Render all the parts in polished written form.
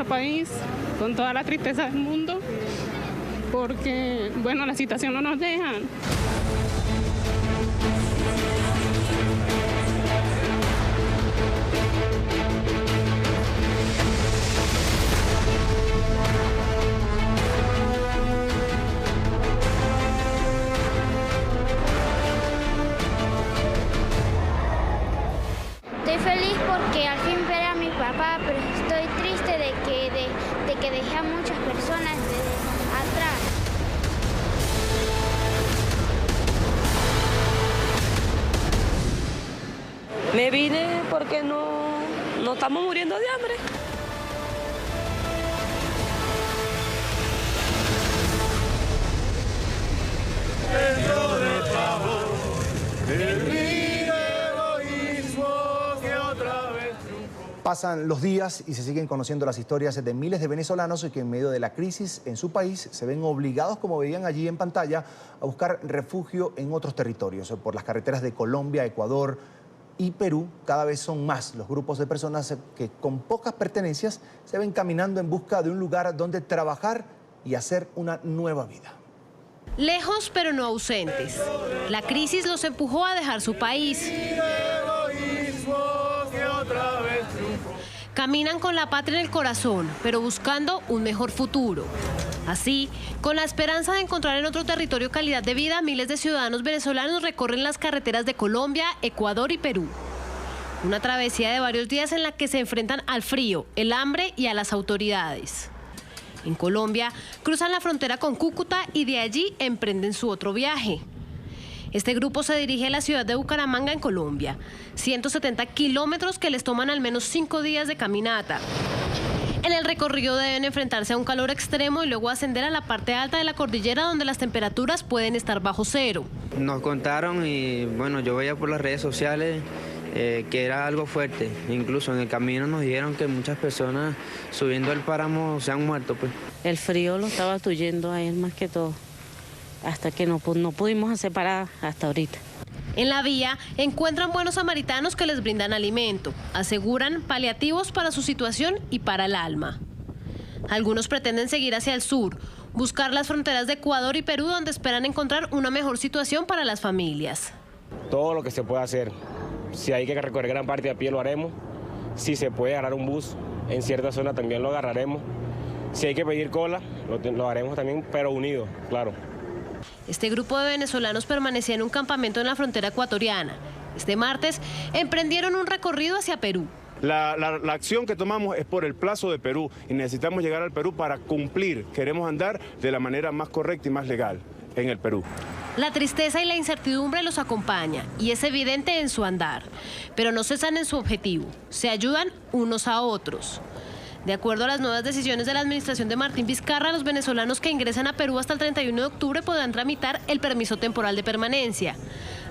nuestro país con toda la tristeza del mundo, porque, bueno, la situación no nos deja. Estoy feliz porque al fin veré a mi papá, pero estoy triste de que dejé a muchas personas atrás. Me vine porque no estamos muriendo de hambre. Pasan los días y se siguen conociendo las historias de miles de venezolanos que en medio de la crisis en su país se ven obligados, como veían allí en pantalla, a buscar refugio en otros territorios. Por las carreteras de Colombia, Ecuador y Perú, cada vez son más los grupos de personas que con pocas pertenencias se ven caminando en busca de un lugar donde trabajar y hacer una nueva vida. Lejos pero no ausentes. La crisis los empujó a dejar su país. Caminan con la patria en el corazón, pero buscando un mejor futuro. Así, con la esperanza de encontrar en otro territorio calidad de vida, miles de ciudadanos venezolanos recorren las carreteras de Colombia, Ecuador y Perú. Una travesía de varios días en la que se enfrentan al frío, el hambre y a las autoridades. En Colombia, cruzan la frontera con Cúcuta y de allí emprenden su otro viaje. Este grupo se dirige a la ciudad de Bucaramanga, en Colombia. 170 kilómetros que les toman al menos 5 días de caminata. En el recorrido deben enfrentarse a un calor extremo y luego ascender a la parte alta de la cordillera, donde las temperaturas pueden estar bajo cero. Nos contaron y bueno, yo veía por las redes sociales que era algo fuerte. Incluso en el camino nos dijeron que muchas personas subiendo el páramo se han muerto, pues. El frío lo estaba tuyendo a él más que todo, hasta que no pudimos separar hasta ahorita. En la vía encuentran buenos samaritanos que les brindan alimento, aseguran paliativos para su situación y para el alma. Algunos pretenden seguir hacia el sur, buscar las fronteras de Ecuador y Perú, donde esperan encontrar una mejor situación para las familias. Todo lo que se pueda hacer. Si hay que recorrer gran parte a pie lo haremos. Si se puede agarrar un bus en cierta zona también lo agarraremos. Si hay que pedir cola lo haremos también, pero unidos, claro. Este grupo de venezolanos permanecía en un campamento en la frontera ecuatoriana. Este martes emprendieron un recorrido hacia Perú. La acción que tomamos es por el plazo de Perú y necesitamos llegar al Perú para cumplir. Queremos andar de la manera más correcta y más legal en el Perú. La tristeza y la incertidumbre los acompaña y es evidente en su andar, pero no cesan en su objetivo, se ayudan unos a otros. De acuerdo a las nuevas decisiones de la administración de Martín Vizcarra, los venezolanos que ingresan a Perú hasta el 31 de octubre podrán tramitar el permiso temporal de permanencia.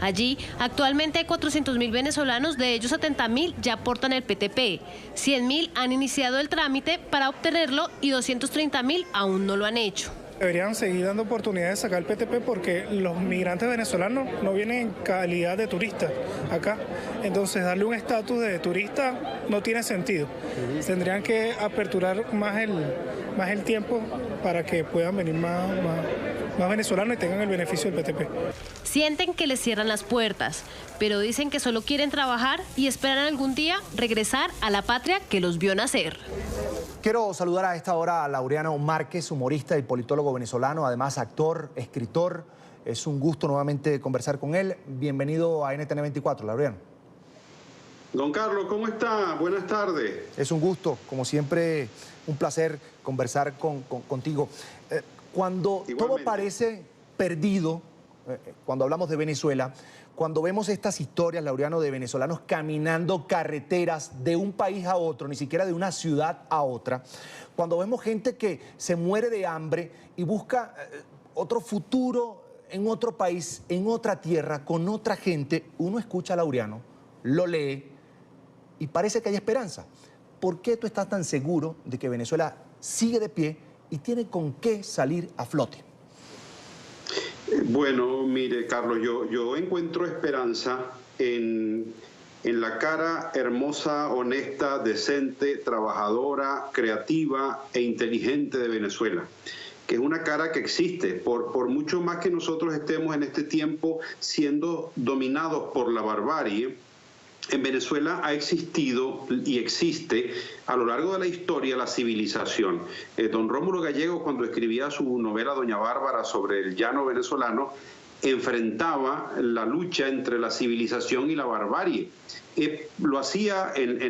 Allí, actualmente hay 400.000 venezolanos, de ellos 70.000 ya aportan el PTP, 100.000 han iniciado el trámite para obtenerlo y 230.000 aún no lo han hecho. Deberían seguir dando oportunidades de sacar el PTP porque los migrantes venezolanos no vienen en calidad de turistas acá. Entonces darle un estatus de turista no tiene sentido. Tendrían que aperturar más el tiempo para que puedan venir más venezolanos y tengan el beneficio del PTP. Sienten que les cierran las puertas, pero dicen que solo quieren trabajar y esperan algún día regresar a la patria que los vio nacer. Quiero saludar a esta hora a Laureano Márquez, humorista y politólogo venezolano, además actor, escritor. Es un gusto nuevamente conversar con él. Bienvenido a NTN 24, Laureano. Don Carlos, ¿cómo está? Buenas tardes. Es un gusto, como siempre, un placer conversar contigo. Cuando igualmente todo parece perdido, cuando hablamos de Venezuela, cuando vemos estas historias, Laureano, de venezolanos caminando carreteras de un país a otro, ni siquiera de una ciudad a otra, cuando vemos gente que se muere de hambre y busca otro futuro en otro país, en otra tierra, con otra gente, uno escucha a Laureano, lo lee y parece que hay esperanza. ¿Por qué tú estás tan seguro de que Venezuela sigue de pie y tiene con qué salir a flote? Bueno, mire, Carlos, yo encuentro esperanza en en la cara hermosa, honesta, decente, trabajadora, creativa e inteligente de Venezuela, que es una cara que existe, por mucho más que nosotros estemos en este tiempo siendo dominados por la barbarie. En Venezuela ha existido y existe a lo largo de la historia la civilización. Don Rómulo Gallego, cuando escribía su novela Doña Bárbara sobre el llano venezolano, enfrentaba la lucha entre la civilización y la barbarie. Lo hacía en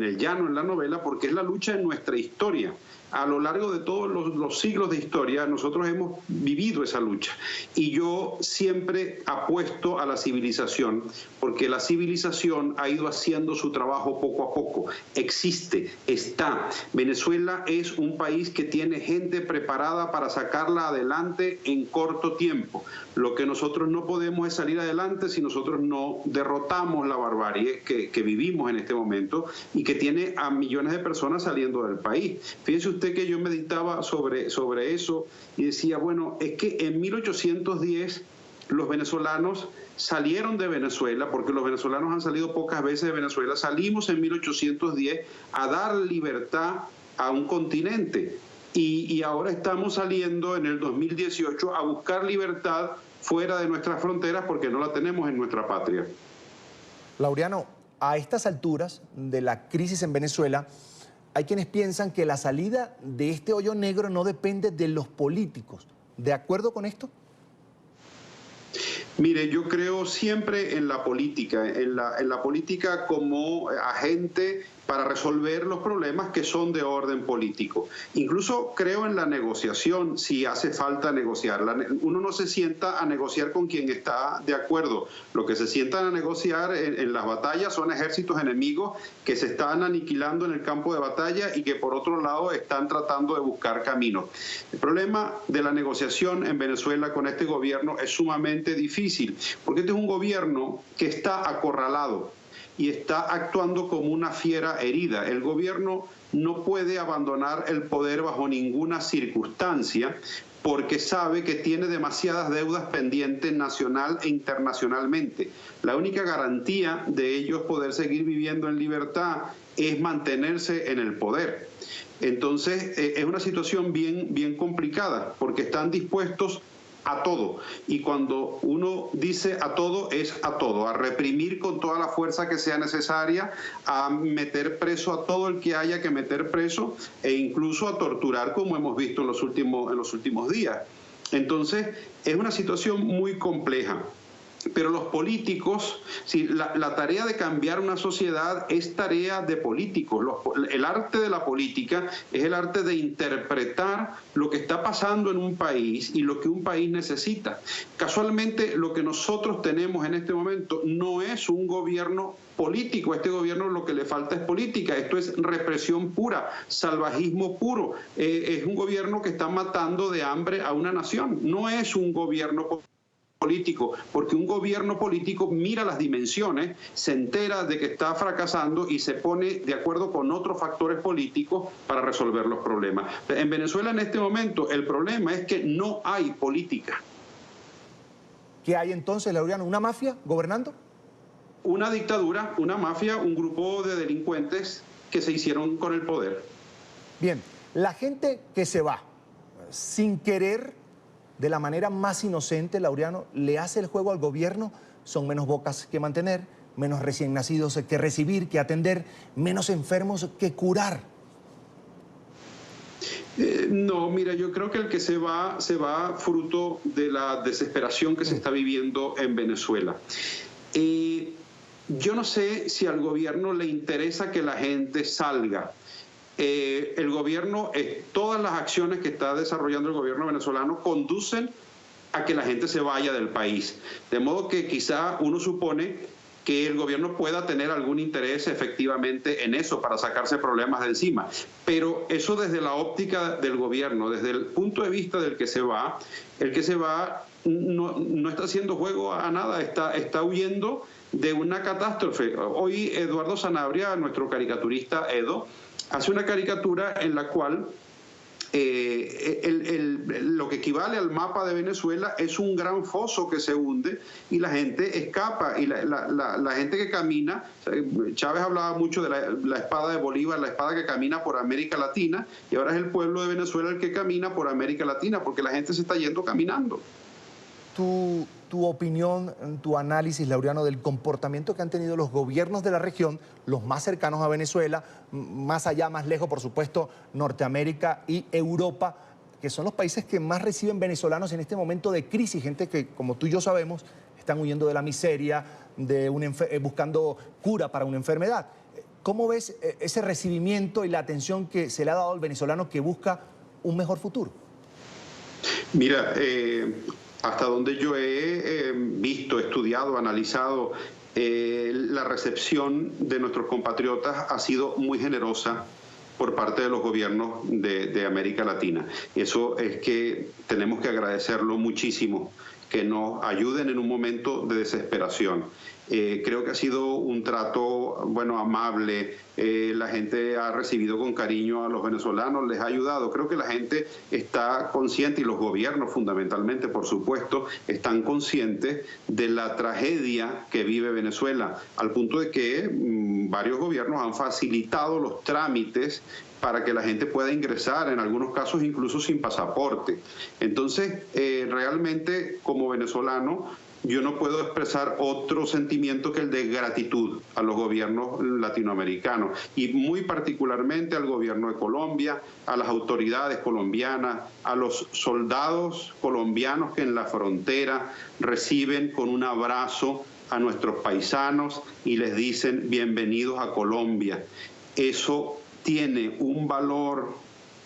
el llano, en la novela, porque es la lucha en nuestra historia. A lo largo de todos los siglos de historia, nosotros hemos vivido esa lucha. Y yo siempre apuesto a la civilización, porque la civilización ha ido haciendo su trabajo poco a poco. Existe, está. Venezuela es un país que tiene gente preparada para sacarla adelante en corto tiempo. Lo que nosotros no podemos es salir adelante si nosotros no derrotamos la barbarie que vivimos en este momento y que tiene a millones de personas saliendo del país. Fíjense usted que yo meditaba sobre eso y decía, bueno, es que en 1810 los venezolanos salieron de Venezuela, porque los venezolanos han salido pocas veces de Venezuela. Salimos en 1810 a dar libertad a un continente y ahora estamos saliendo en el 2018 a buscar libertad fuera de nuestras fronteras porque no la tenemos en nuestra patria. Laureano, a estas alturas de la crisis en Venezuela, hay quienes piensan que la salida de este hoyo negro no depende de los políticos. ¿De acuerdo con esto? Mire, yo creo siempre en la política, en la política como agente para resolver los problemas que son de orden político. Incluso creo en la negociación, si hace falta negociarla. Uno no se sienta a negociar con quien está de acuerdo. Lo que se sientan a negociar en las batallas son ejércitos enemigos que se están aniquilando en el campo de batalla y que por otro lado están tratando de buscar caminos. El problema de la negociación en Venezuela con este gobierno es sumamente difícil, porque este es un gobierno que está acorralado y está actuando como una fiera herida. El gobierno no puede abandonar el poder bajo ninguna circunstancia porque sabe que tiene demasiadas deudas pendientes nacional e internacionalmente. La única garantía de ellos poder seguir viviendo en libertad es mantenerse en el poder. Entonces es una situación bien complicada porque están dispuestos a todo, y cuando uno dice a todo, es a todo, a reprimir con toda la fuerza que sea necesaria, a meter preso a todo el que haya que meter preso e incluso a torturar, como hemos visto en los últimos días. Entonces es una situación muy compleja. Pero los políticos, sí, la tarea de cambiar una sociedad es tarea de políticos. El arte de la política es el arte de interpretar lo que está pasando en un país y lo que un país necesita. Casualmente, lo que nosotros tenemos en este momento no es un gobierno político. A este gobierno lo que le falta es política. Esto es represión pura, salvajismo puro. Es un gobierno que está matando de hambre a una nación. No es un gobierno político, porque un gobierno político mira las dimensiones, se entera de que está fracasando y se pone de acuerdo con otros factores políticos para resolver los problemas. En Venezuela en este momento el problema es que no hay política. ¿Qué hay entonces, Laureano? ¿Una mafia gobernando? Una dictadura, una mafia, un grupo de delincuentes que se hicieron con el poder. Bien, la gente que se va sin querer, de la manera más inocente, Laureano, le hace el juego al gobierno. Son menos bocas que mantener, menos recién nacidos que recibir, que atender, menos enfermos que curar. No, mira, yo creo que el que se va fruto de la desesperación que se está viviendo en Venezuela. Yo no sé si al gobierno le interesa que la gente salga. El gobierno, todas las acciones que está desarrollando el gobierno venezolano conducen a que la gente se vaya del país. De modo que quizá uno supone que el gobierno pueda tener algún interés efectivamente en eso para sacarse problemas de encima. Pero eso desde la óptica del gobierno, desde el punto de vista del que se va, el que se va no está haciendo juego a nada, está huyendo de una catástrofe. Hoy Eduardo Sanabria, nuestro caricaturista Edo, hace una caricatura en la cual lo que equivale al mapa de Venezuela es un gran foso que se hunde y la gente escapa, y la gente que camina, Chávez hablaba mucho de la espada de Bolívar, la espada que camina por América Latina, y ahora es el pueblo de Venezuela el que camina por América Latina, porque la gente se está yendo caminando. Tu opinión, tu análisis, Laureano, del comportamiento que han tenido los gobiernos de la región, los más cercanos a Venezuela, más allá, más lejos, por supuesto, Norteamérica y Europa, que son los países que más reciben venezolanos en este momento de crisis, gente que, como tú y yo sabemos, están huyendo de la miseria, buscando cura para una enfermedad. ¿Cómo ves ese recibimiento y la atención que se le ha dado al venezolano que busca un mejor futuro? Mira, hasta donde yo he visto, estudiado, analizado, la recepción de nuestros compatriotas ha sido muy generosa por parte de los gobiernos de América Latina. Eso es que tenemos que agradecerlo muchísimo, que nos ayuden en un momento de desesperación. Creo que ha sido un trato, bueno, amable. La gente ha recibido con cariño a los venezolanos, les ha ayudado. Creo que la gente está consciente, y los gobiernos fundamentalmente, por supuesto, están conscientes de la tragedia que vive Venezuela, al punto de que varios gobiernos han facilitado los trámites para que la gente pueda ingresar, en algunos casos incluso sin pasaporte. Entonces, realmente, como venezolano, yo no puedo expresar otro sentimiento que el de gratitud a los gobiernos latinoamericanos, y muy particularmente al gobierno de Colombia, a las autoridades colombianas, a los soldados colombianos que en la frontera reciben con un abrazo a nuestros paisanos y les dicen bienvenidos a Colombia. Eso tiene un valor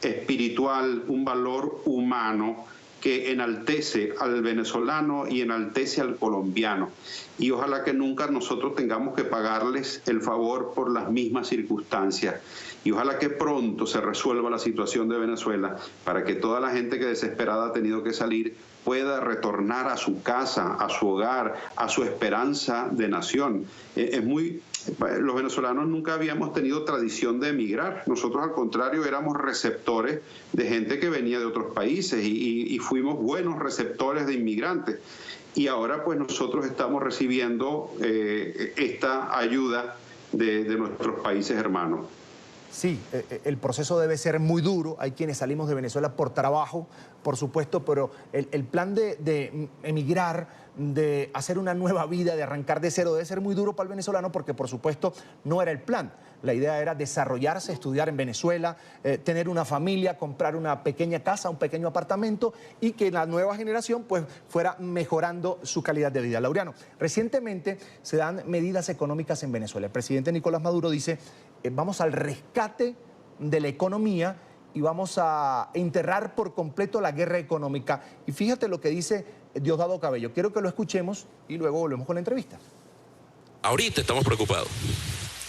espiritual, un valor humano que enaltece al venezolano y enaltece al colombiano. Y ojalá que nunca nosotros tengamos que pagarles el favor por las mismas circunstancias. Y ojalá que pronto se resuelva la situación de Venezuela para que toda la gente que desesperada ha tenido que salir pueda retornar a su casa, a su hogar, a su esperanza de nación. Los venezolanos nunca habíamos tenido tradición de emigrar. Nosotros, al contrario, éramos receptores de gente que venía de otros países y fuimos buenos receptores de inmigrantes. Y ahora, pues, nosotros estamos recibiendo esta ayuda de nuestros países hermanos. Sí, el proceso debe ser muy duro. Hay quienes salimos de Venezuela por trabajo, por supuesto, pero el plan de emigrar, de hacer una nueva vida, de arrancar de cero, debe ser muy duro para el venezolano porque, por supuesto, no era el plan. La idea era desarrollarse, estudiar en Venezuela, tener una familia, comprar una pequeña casa, un pequeño apartamento y que la nueva generación pues fuera mejorando su calidad de vida. Laureano, recientemente se dan medidas económicas en Venezuela. El presidente Nicolás Maduro dice, vamos al rescate de la economía y vamos a enterrar por completo la guerra económica. Y fíjate lo que dice Diosdado Cabello. Quiero que lo escuchemos y luego volvemos con la entrevista. Ahorita estamos preocupados.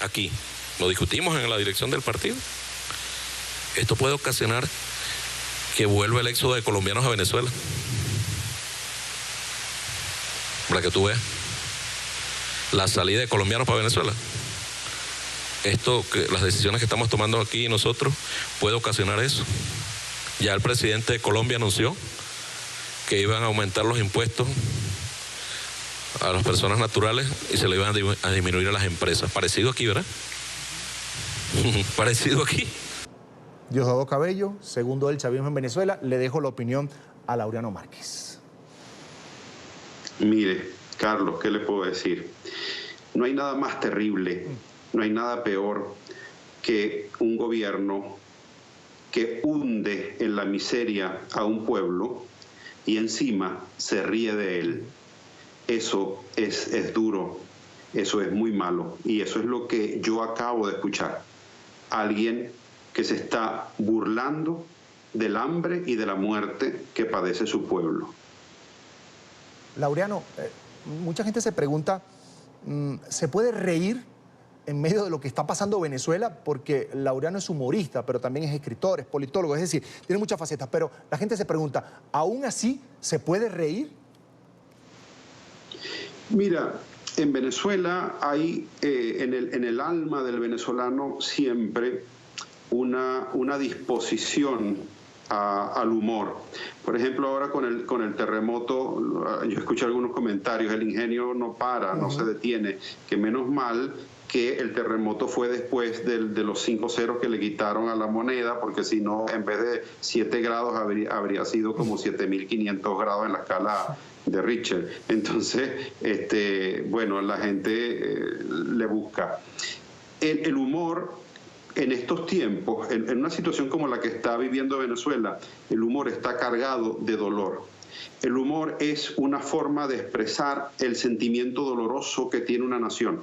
Aquí lo discutimos en la dirección del partido. Esto puede ocasionar que vuelva el éxodo de colombianos a Venezuela. Para que tú veas la salida de colombianos para Venezuela. Las decisiones que estamos tomando aquí nosotros puede ocasionar eso. Ya el presidente de Colombia anunció que iban a aumentar los impuestos a las personas naturales y se lo iban a disminuir a las empresas. Parecido aquí, ¿verdad? Parecido aquí. Diosdado Cabello, segundo del chavismo en Venezuela. Le dejo la opinión a Laureano Márquez. Mire, Carlos, ¿qué le puedo decir? No hay nada más terrible, no hay nada peor que un gobierno que hunde en la miseria a un pueblo y encima se ríe de él. Eso es duro, eso es muy malo y eso es lo que yo acabo de escuchar. Alguien que se está burlando del hambre y de la muerte que padece su pueblo. Laureano, mucha gente se pregunta, ¿se puede reír en medio de lo que está pasando en Venezuela? Porque Laureano es humorista, pero también es escritor, es politólogo, es decir, tiene muchas facetas. Pero la gente se pregunta, ¿aún así se puede reír? Mira, en Venezuela hay en el alma del venezolano siempre una disposición al humor. Por ejemplo, ahora con el terremoto, yo escuché algunos comentarios, el ingenio no para, no se detiene, que menos mal que el terremoto fue después de los 5 ceros que le quitaron a la moneda, porque si no, en vez de 7 grados habría sido como 7.500 grados en la escala de Richter. Entonces, bueno, la gente le busca. El humor en estos tiempos, en una situación como la que está viviendo Venezuela, el humor está cargado de dolor. El humor es una forma de expresar el sentimiento doloroso que tiene una nación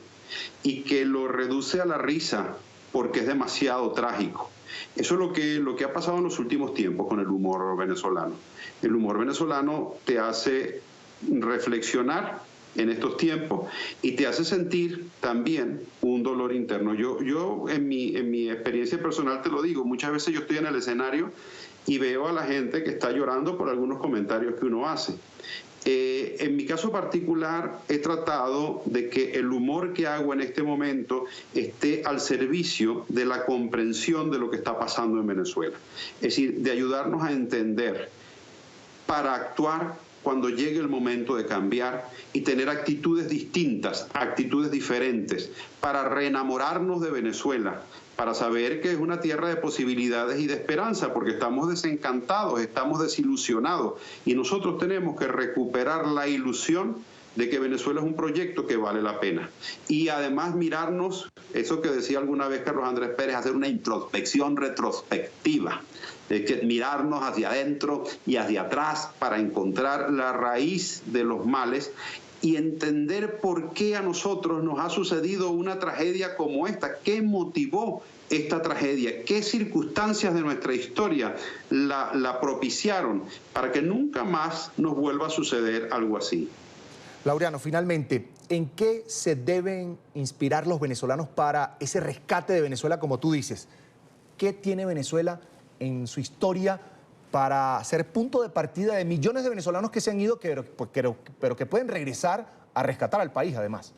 y que lo reduce a la risa porque es demasiado trágico. Eso es lo que ha pasado en los últimos tiempos con el humor venezolano. El humor venezolano te hace reflexionar en estos tiempos y te hace sentir también un dolor interno. Yo en mi experiencia personal te lo digo, muchas veces yo estoy en el escenario y veo a la gente que está llorando por algunos comentarios que uno hace. En mi caso particular he tratado de que el humor que hago en este momento esté al servicio de la comprensión de lo que está pasando en Venezuela. Es decir, de ayudarnos a entender para actuar cuando llegue el momento de cambiar y tener actitudes distintas, actitudes diferentes, para reenamorarnos de Venezuela, para saber que es una tierra de posibilidades y de esperanza, porque estamos desencantados, estamos desilusionados, y nosotros tenemos que recuperar la ilusión de que Venezuela es un proyecto que vale la pena. Y además mirarnos, eso que decía alguna vez Carlos Andrés Pérez, hacer una introspección retrospectiva, que mirarnos hacia adentro y hacia atrás para encontrar la raíz de los males y entender por qué a nosotros nos ha sucedido una tragedia como esta, qué motivó esta tragedia, qué circunstancias de nuestra historia la propiciaron para que nunca más nos vuelva a suceder algo así. Laureano, finalmente, ¿en qué se deben inspirar los venezolanos para ese rescate de Venezuela, como tú dices? ¿Qué tiene Venezuela en su historia para ser punto de partida de millones de venezolanos que se han ido, pero que pueden regresar a rescatar al país además?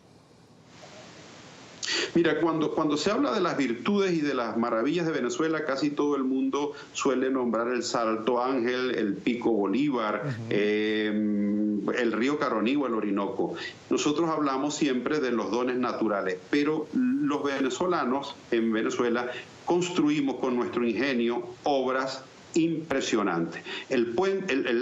Mira, cuando se habla de las virtudes y de las maravillas de Venezuela, casi todo el mundo suele nombrar el Salto Ángel, el Pico Bolívar, el río Caroní o el Orinoco. Nosotros hablamos siempre de los dones naturales, pero los venezolanos en Venezuela construimos con nuestro ingenio obras impresionante. El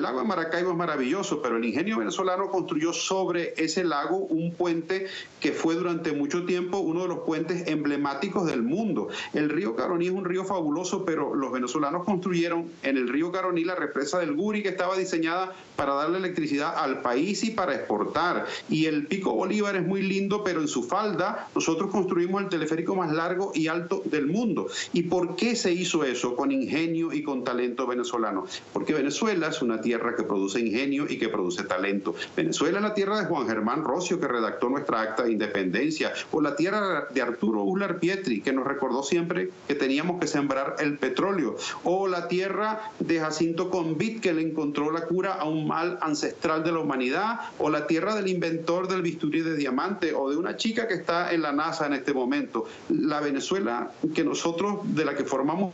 lago de Maracaibo es maravilloso, pero el ingenio venezolano construyó sobre ese lago un puente que fue durante mucho tiempo uno de los puentes emblemáticos del mundo. El río Caroní es un río fabuloso, pero los venezolanos construyeron en el río Caroní la represa del Guri, que estaba diseñada para darle electricidad al país y para exportar. Y el Pico Bolívar es muy lindo, pero en su falda nosotros construimos el teleférico más largo y alto del mundo. ¿Y por qué se hizo eso? Con ingenio y con talento venezolano, porque Venezuela es una tierra que produce ingenio y que produce talento. Venezuela es la tierra de Juan Germán Rocio, que redactó nuestra acta de independencia, o la tierra de Arturo Uslar Pietri, que nos recordó siempre que teníamos que sembrar el petróleo, o la tierra de Jacinto Convit, que le encontró la cura a un mal ancestral de la humanidad, o la tierra del inventor del bisturí de diamante, o de una chica que está en la NASA en este momento. La Venezuela que nosotros, de la que formamos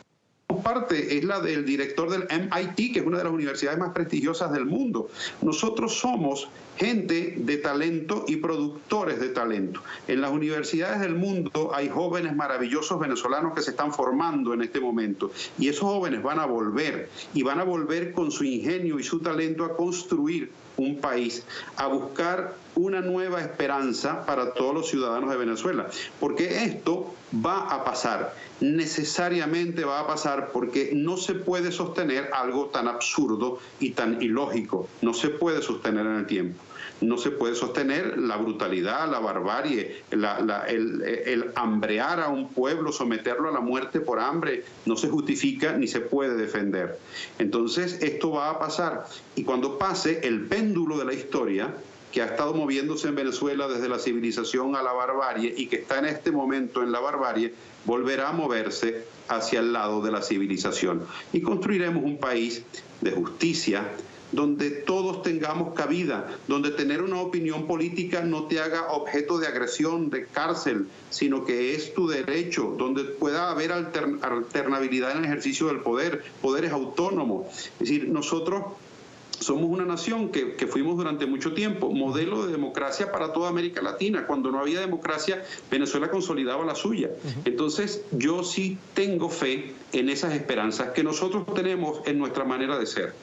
parte, es la del director del MIT, que es una de las universidades más prestigiosas del mundo. Nosotros somos gente de talento y productores de talento. En las universidades del mundo hay jóvenes maravillosos venezolanos que se están formando en este momento, y esos jóvenes van a volver, y van a volver con su ingenio y su talento a construir un país, a buscar una nueva esperanza para todos los ciudadanos de Venezuela, porque esto va a pasar, necesariamente va a pasar, porque no se puede sostener algo tan absurdo y tan ilógico, no se puede sostener en el tiempo. No se puede sostener la brutalidad, la barbarie, el hambrear a un pueblo, someterlo a la muerte por hambre, no se justifica ni se puede defender. Entonces esto va a pasar, y cuando pase, el péndulo de la historia, que ha estado moviéndose en Venezuela desde la civilización a la barbarie y que está en este momento en la barbarie, volverá a moverse hacia el lado de la civilización. Y construiremos un país de justicia, donde todos tengamos cabida, donde tener una opinión política no te haga objeto de agresión, de cárcel, sino que es tu derecho, donde pueda haber alternabilidad en el ejercicio del poder, poderes autónomos. Es decir, nosotros somos una nación que fuimos durante mucho tiempo modelo de democracia para toda América Latina. Cuando no había democracia, Venezuela consolidaba la suya. Entonces, yo sí tengo fe en esas esperanzas que nosotros tenemos en nuestra manera de ser.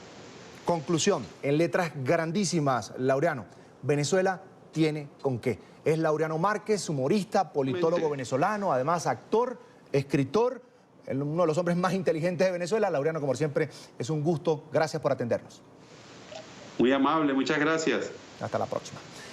Conclusión, en letras grandísimas, Laureano, Venezuela tiene con qué. Es Laureano Márquez, humorista, politólogo venezolano, además actor, escritor, uno de los hombres más inteligentes de Venezuela. Laureano, como siempre, es un gusto. Gracias por atendernos. Muy amable, muchas gracias. Hasta la próxima.